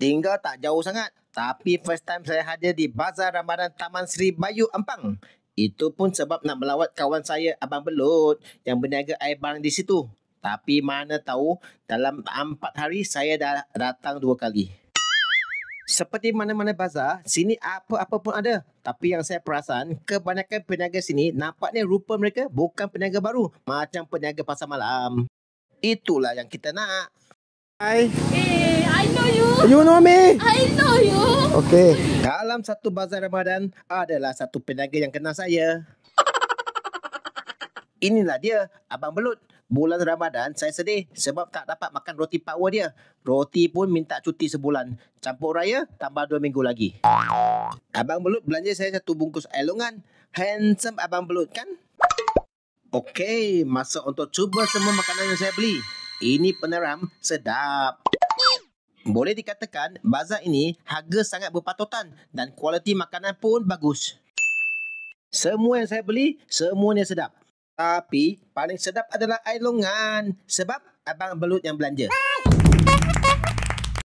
Tinggal tak jauh sangat. Tapi first time saya hadir di Bazar Ramadan Taman Sri Bayu Ampang. Itu pun sebab nak melawat kawan saya Abang Belut yang berniaga air barang di situ. Tapi mana tahu dalam 4 hari saya dah datang 2 kali. Seperti mana-mana bazar, sini apa-apa pun ada. Tapi yang saya perasan, kebanyakan peniaga sini nampaknya rupa mereka bukan peniaga baru. Macam peniaga pasar malam. Itulah yang kita nak. Hi. I know you. You know me? I know you. Okay. Dalam satu bazar Ramadan, adalah satu peniaga yang kenal saya. Inilah dia, Abang Belut. Bulan Ramadan saya sedih sebab tak dapat makan roti power dia. Roti pun minta cuti sebulan. Campur raya, tambah 2 minggu lagi. Abang Belut belanja saya 1 bungkus air longan. Handsome Abang Belut kan? Okey, masa untuk cuba semua makanan yang saya beli. Ini peneram, sedap. Boleh dikatakan bazar ini harga sangat berpatutan dan kualiti makanan pun bagus. Semua yang saya beli, semuanya sedap. Tapi paling sedap adalah air longan sebab Abang Belut yang belanja.